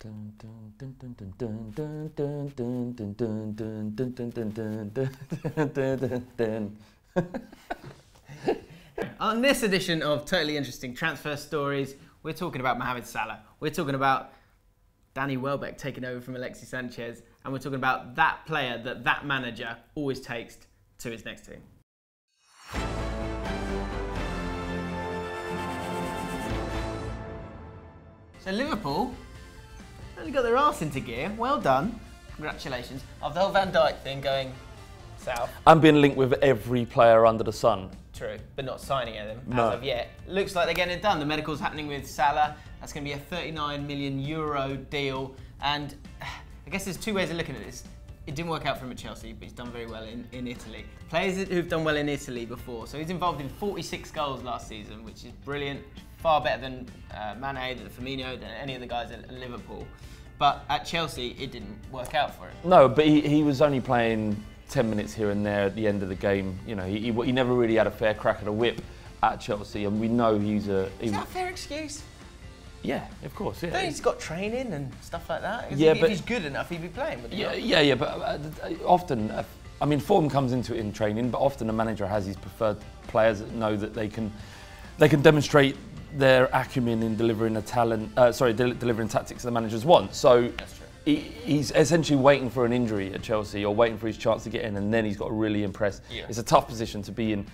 On this edition of Totally Interesting Transfer Stories, we're talking about Mohamed Salah. We're talking about Danny Welbeck taking over from Alexis Sanchez, and we're talking about that player that manager always takes to his next team. So Liverpool only got their arse into gear. Well done. Congratulations. After the whole Van Dijk thing going south. I'm being linked with every player under the sun. True, but not signing them as of yet. Looks like they're getting it done. The medical's happening with Salah. That's going to be a €39 million deal. And I guess there's two ways of looking at this. It didn't work out for him at Chelsea, but he's done very well in Italy. Players who've done well in Italy before. So he's involved in 46 goals last season, which is brilliant. Far better than Mane, than Firmino, than any of the guys at Liverpool. But at Chelsea, it didn't work out for him. No, but he was only playing 10 minutes here and there at the end of the game. You know, he never really had a fair crack at a whip at Chelsea, and we know he's a... Is that a fair excuse? Yeah, of course, yeah. Then he's got training and stuff like that. If he's good enough, he'd be playing with him. Yeah, but often, I mean, form comes into it in training, but often a manager has his preferred players that know that they can demonstrate their acumen in delivering delivering tactics that the managers want. So that's true. He's essentially waiting for an injury at Chelsea or waiting for his chance to get in, and then he's got to really impress. Yeah. It's a tough position to be in.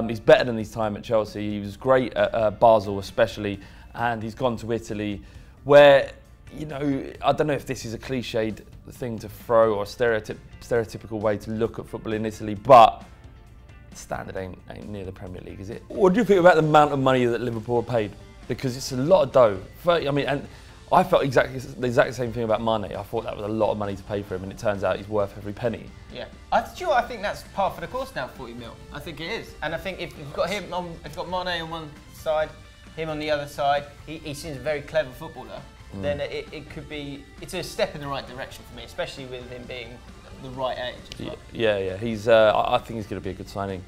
He's better than his time at Chelsea. He was great at Basel especially, and he's gone to Italy where, you know, I don't know if this is a cliched thing to throw or a stereotypical way to look at football in Italy, but the standard ain't near the Premier League, is it? What do you think about the amount of money that Liverpool paid? Because it's a lot of dough. And I felt the exact same thing about Mane. I thought that was a lot of money to pay for him, and it turns out he's worth every penny. Yeah, I think that's par for the course now. 40 mil. I think it is, and I think if you've got him on, if you've got Mane on one side, him on the other side, he seems a very clever footballer. Then it could be. It's a step in the right direction for me, especially with him being the right age as well. Yeah. He's. I think he's going to be a good signing.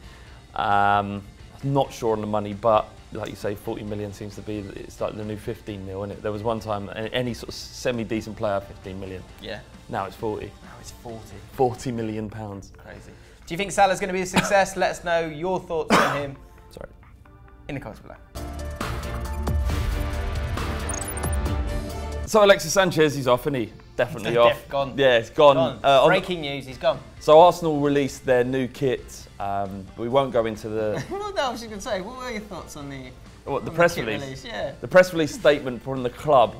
Not sure on the money, but like you say, 40 million seems to be, it's like the new 15 mil, isn't it? There was one time any sort of semi-decent player, 15 million. Yeah. Now it's 40. Now it's 40. 40 million pounds. Crazy. Do you think Salah's going to be a success? Let us know your thoughts on him. Sorry. In the comments below. So Alexis Sanchez, he's off, isn't he? Definitely off. Gone. Yeah, it's gone. Breaking news, he's gone. So Arsenal released their new kit. We won't go into the... No, I was just going to say, what were your thoughts on the... What, the press release? Yeah. The press release statement from the club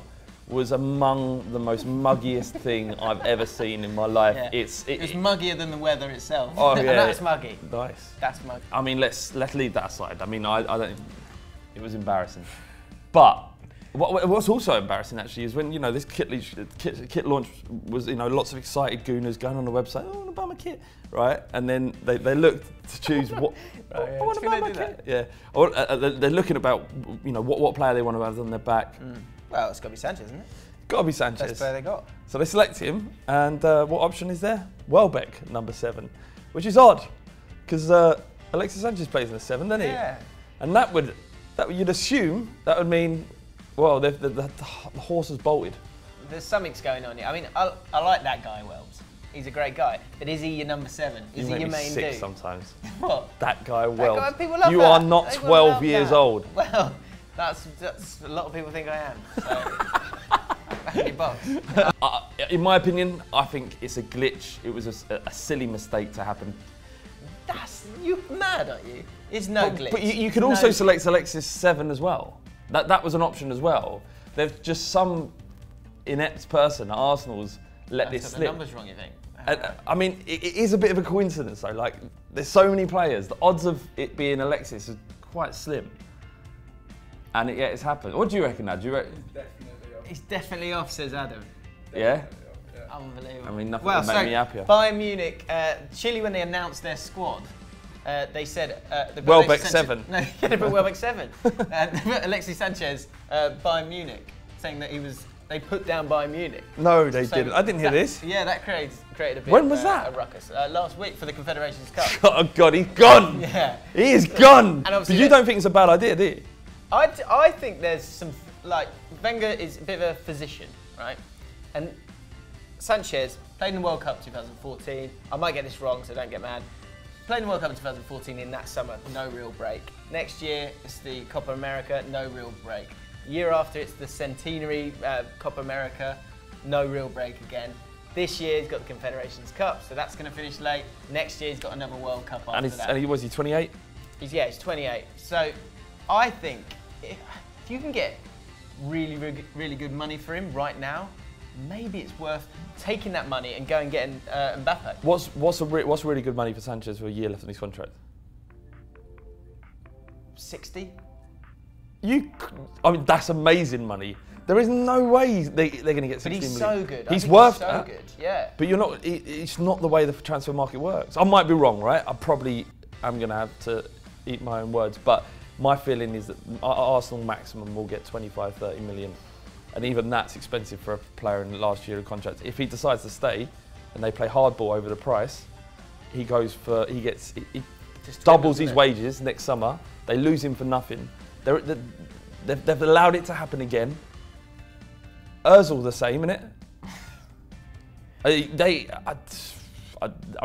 was among the most muggiest thing I've ever seen in my life. Yeah. It's muggier than the weather itself. Oh, yeah. And that's muggy. Nice. That's muggy. I mean, let's leave that aside. I mean, I don't... It was embarrassing. But what's also embarrassing actually is when, you know, this kit launch was, you know, lots of excited gooners going on the website, oh, I want to buy my kit, right? And then they looked to choose what, I want to buy my kit. Yeah. Or, they're looking about, you know, what player they want to have on their back. Well, it's got to be Sanchez, isn't it? Got to be Sanchez. Best player they got. So they select him, and what option is there? Welbeck, number 7, which is odd, because Alexis Sanchez plays in the 7, doesn't he? Yeah. And that you'd assume that would mean, well, the horse has bolted. There's something's going on here. I mean, I like that guy, Welbs. He's a great guy. But is he your number 7? Is he your main dude? Sometimes. What? That guy, Welbs. People love you are not 12 years old. Well, that's a lot of people think I am. So, your box. In my opinion, I think it's a glitch. It was a silly mistake to happen. You're mad, aren't you? It's no glitch. But you could also select Alexis 7 as well. That was an option as well. There's just some inept person at Arsenal's let this slip. The numbers wrong, you think? I mean, it is a bit of a coincidence though. Like, there's so many players. The odds of it being Alexis is quite slim. And yet it's happened. What do you reckon, Ad? He's definitely off, says Adam. Yeah? Unbelievable. I mean, nothing would make me happier. Bayern Munich, Chile, when they announced their squad, they said... Welbeck 7. No, they put Welbeck 7. Alexis Sanchez, Bayern Munich, saying that they put down Bayern Munich. No, they didn't. I didn't hear this. Yeah, that created a bit when was that? A ruckus. Last week for the Confederations Cup. Oh God, he's gone! Yeah. He is gone! But you don't think it's a bad idea, do you? I think there's some, like, Wenger is a bit of a physician, right? And Sanchez played in the World Cup 2014. I might get this wrong, so don't get mad. Played in the World Cup in 2014 in that summer, no real break. Next year, it's the Copa America, no real break. Year after, it's the Centenary Copa America, no real break again. This year, he's got the Confederations Cup, so that's going to finish late. Next year, he's got another World Cup after that. And was he 28? He's 28. So I think if you can get really, really good money for him right now, maybe it's worth taking that money and going and getting Mbappe. What's really good money for Sanchez for a year left on his contract? 60. I mean, that's amazing money. There is no way they're going to get 60 million. But he's so good. He's worth so good, yeah. But you're not. It's not the way the transfer market works. I might be wrong, right? I probably am going to have to eat my own words. But my feeling is that Arsenal maximum will get 25, 30 million. And even that's expensive for a player in the last year of contract. If he decides to stay and they play hardball over the price, he doubles his wages next summer. They lose him for nothing. They've allowed it to happen again. Ozil the same, innit? I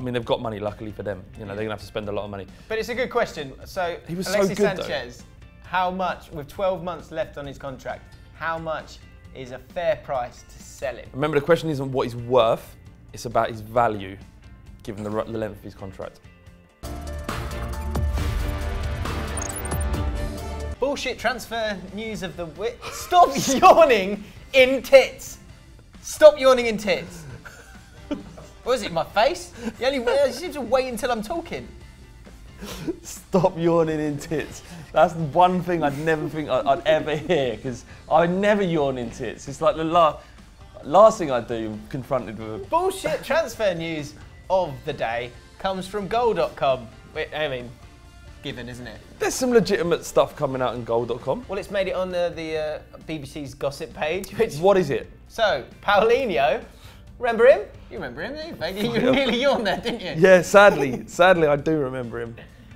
mean, they've got money, luckily for them. You know, they're going to have to spend a lot of money. But it's a good question. So, he was Alexis so good, Sanchez, how much, with 12 months left on his contract, how much is a fair price to sell him? Remember, the question isn't what he's worth, it's about his value, given the length of his contract. Bullshit transfer news of the week. Stop yawning in tits. Stop yawning in tits. What is it, my face? You seem to wait until I'm talking. Stop yawning in tits. That's one thing I'd never think I'd ever hear, because I never yawn in tits. It's like the last thing I do confronted with. Bullshit transfer news of the day comes from goal.com. I mean, given, isn't it? There's some legitimate stuff coming out on goal.com. Well, it's made it on the BBC's gossip page. What is it? So, Paulinho, remember him? You remember him, didn't you? You nearly yawned there, didn't you? Yeah, sadly I do remember him.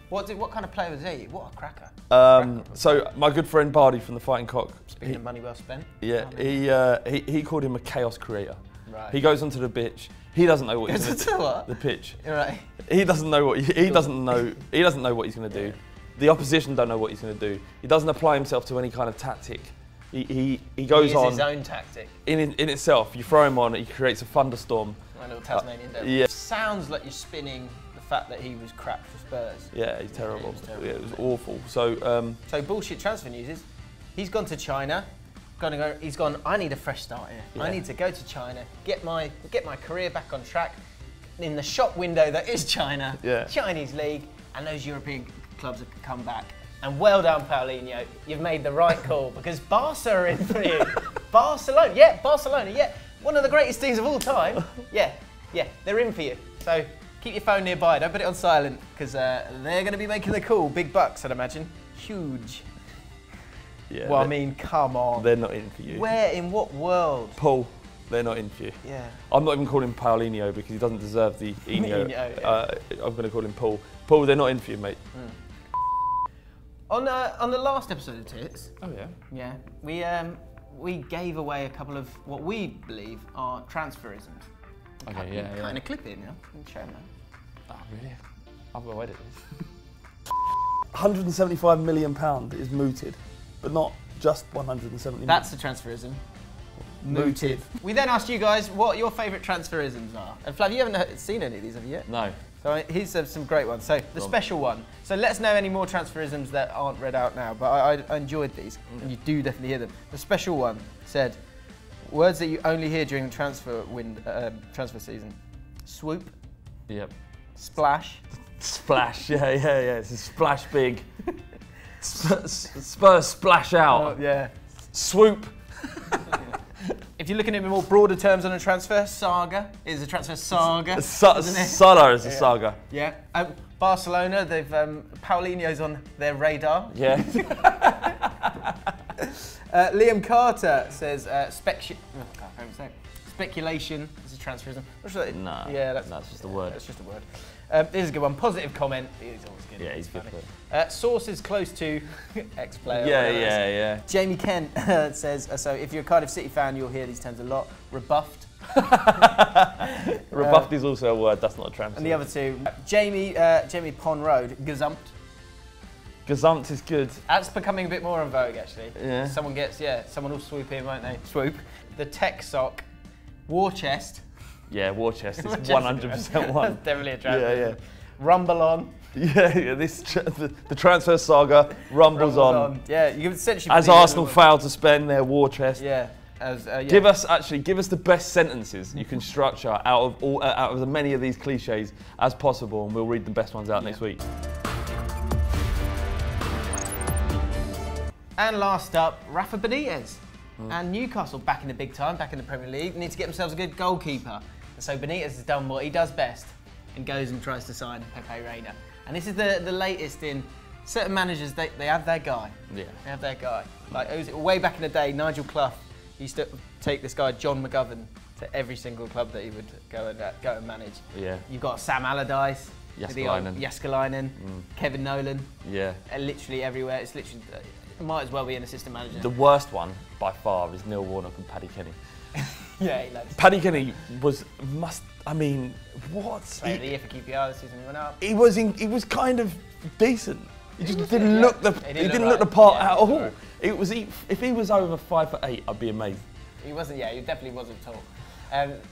What kind of player was he? What a cracker. So my good friend Bardi from the Fighting Cock. Speaking of money well spent. Yeah, he called him a chaos creator. Right. He goes onto the pitch. He doesn't know what he's going to do. What? The pitch. Right. He doesn't know what he doesn't know. He doesn't know what he's going to do. The opposition don't know what he's going to do. He doesn't apply himself to any kind of tactic. He goes on. His own tactic. In itself, you throw him on, he creates a thunderstorm. My little Tasmanian devil. Yeah. Sounds like you're spinning the fact that he was crap for Spurs. Yeah, he's terrible. Yeah, he was terrible. Yeah, it was awful. So. So bullshit transfer news is, he's gone to China. He's gone. I need a fresh start here. Yeah. I need to go to China, get my career back on track, in the shop window that is China, Chinese league, and those European clubs have come back. And well done, Paulinho. You've made the right call, because Barca are in for you. Barcelona, yeah. One of the greatest teams of all time. Yeah, they're in for you. So keep your phone nearby. Don't put it on silent, because they're going to be making the call. Big bucks, I'd imagine. Huge. Yeah, well, I mean, come on. They're not in for you. Where, in what world? Paul, they're not in for you. Yeah. I'm not even calling him Paulinho because he doesn't deserve the Eno. Yeah. I'm going to call him Paul. Paul, they're not in for you, mate. On the last episode of Tits. Oh yeah. Yeah. We gave away a couple of what we believe are transferisms. Okay. Yeah. Kind of clip it now. You can show them that. Oh really? I've got to edit this. £175 million is mooted, but not just 170 million. That's a transferism. Mooted. We then asked you guys what your favourite transferisms are. And Flav, you haven't seen any of these, have you yet? No. So here's some great ones. So the special one. So let us know any more transferisms that aren't read out now, but I enjoyed these, and you do definitely hear them. The special one said, words that you only hear during transfer season. Swoop. Yep. Splash. Splash, yeah. It's a splash big. Spurs splash out. Oh, yeah. Swoop. If you're looking at it in more broader terms on a transfer, saga is a transfer saga. Salah is a saga. Yeah. Barcelona, they've Paulinho's on their radar. Yeah. Liam Carter says So, speculation is a transferism. Sure no, yeah, that's just a word. That's just a word. This is a good one. Positive comment. He's always good. Yeah, he's good. Sources close to ex-player. Yeah. Jamie Kent says, so if you're a Cardiff City fan, you'll hear these terms a lot. Rebuffed. Rebuffed is also a word. That's not a transfer. And the other two, Jamie Pond Road, gazumped. Gazumped is good. That's becoming a bit more in vogue, actually. Yeah. Someone will swoop in, won't they? Swoop. The tech sock, war chest. Yeah, war chest is 100% one. That's definitely a transfer. Yeah. Rumble on. Yeah. The transfer saga rumbles on. Yeah, you can essentially. As Arsenal failed to spend their war chest. Yeah. Give us the best sentences you can structure out of as many of these cliches as possible, and we'll read the best ones out next week. And last up, Rafa Benitez. And Newcastle back in the big time, back in the Premier League, need to get themselves a good goalkeeper. And so Benitez has done what he does best and goes and tries to sign Pepe Reina. And this is the latest in certain managers, they have their guy. Yeah. They have their guy. Like, it was way back in the day, Nigel Clough used to take this guy, John McGovern, to every single club that he would go and manage. Yeah. You've got Sam Allardyce, Jääskeläinen, Kevin Nolan. Yeah. Literally everywhere. It's literally, might as well be an assistant manager. The worst one by far is Neil Warnock and Paddy Kenny. Yeah, he loves Paddy Kenny what? Player of the year for QPR this season, he went up. He was kind of decent. He just didn't look the part at all. If he was over 5'8", I'd be amazed. He wasn't. Yeah, he definitely wasn't tall.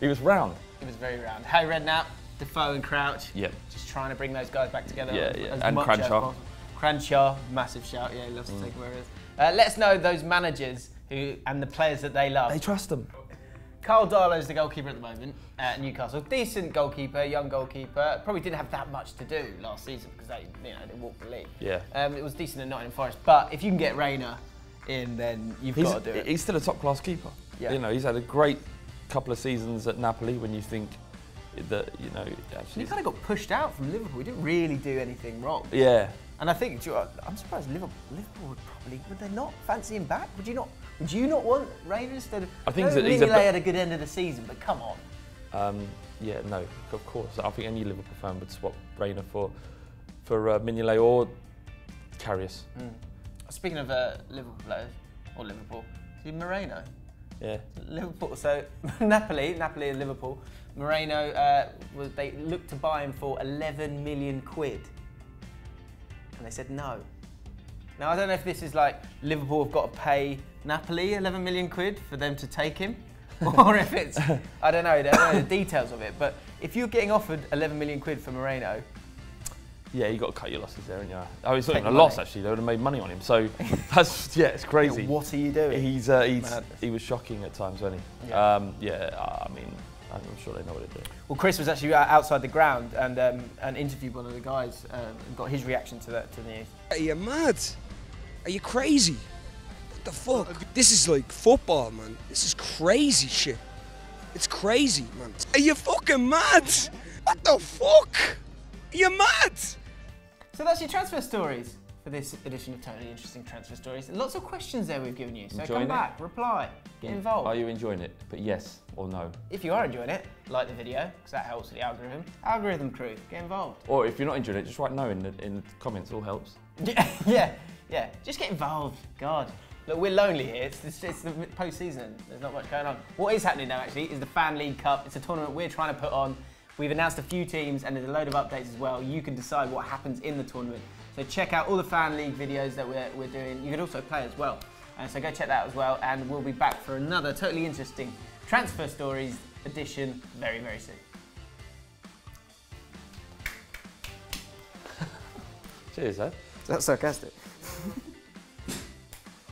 He was round. He was very round. Harry Redknapp, Defoe and Crouch. Yeah. Just trying to bring those guys back together. Yeah. And Cranshaw. Cranshaw, massive shout. Yeah, he loves to take where it is. Let us know those managers and the players that they love. They trust them. Carl Darlow's the goalkeeper at the moment at Newcastle. Decent goalkeeper, young goalkeeper. Probably didn't have that much to do last season because they walked the league. Yeah. It was decent at Nottingham Forest, but if you can get Reina in, then you've got to do it. He's still a top-class keeper. Yeah. He's had a great couple of seasons at Napoli. When you think that actually he kind of got pushed out from Liverpool. He didn't really do anything wrong. Yeah. And I think I'm surprised Liverpool would they not fancy him back? Would you not want Reina instead of? I think Mignolet had a good end of the season, but come on. Yeah, no, of course. I think any Liverpool fan would swap Reina for Mignolet or Karius. Speaking of Liverpool players, or Liverpool, Moreno. Yeah. Liverpool. So Napoli and Liverpool. Moreno they looked to buy him for 11 million quid. And they said no. Now, I don't know if this is like Liverpool have got to pay Napoli 11 million quid for them to take him, or if it's, I don't know the details of it, but if you're getting offered 11 million quid for Moreno... Yeah, you got to cut your losses there, haven't you? Oh, it's not even a loss, actually. They would have made money on him. So, it's crazy. Yeah, what are you doing? He was shocking at times, wasn't he? Yeah. I'm sure they know what they're doing. Well, Chris was actually outside the ground and interviewed one of the guys and got his reaction to the news. Are you mad? Are you crazy? What the fuck? This is like football, man. This is crazy shit. It's crazy, man. Are you fucking mad? What the fuck? Are you mad? So that's your transfer stories for this edition of Totally Interesting Transfer Stories. Lots of questions there we've given you. So come back, reply, get involved. Are you enjoying it? But yes or no. If you are enjoying it, like the video, because that helps with the algorithm. Algorithm crew, get involved. Or if you're not enjoying it, just write no in the comments, all helps. Yeah, just get involved. God. Look, we're lonely here. It's the post-season. There's not much going on. What is happening now, actually, is the Fan League Cup. It's a tournament we're trying to put on. We've announced a few teams and there's a load of updates as well. You can decide what happens in the tournament. So check out all the Fan League videos that we're doing. You can also play as well. So go check that out as well. And we'll be back for another Totally Interesting Transfer Stories edition very, very soon. Cheers, eh? That's sarcastic.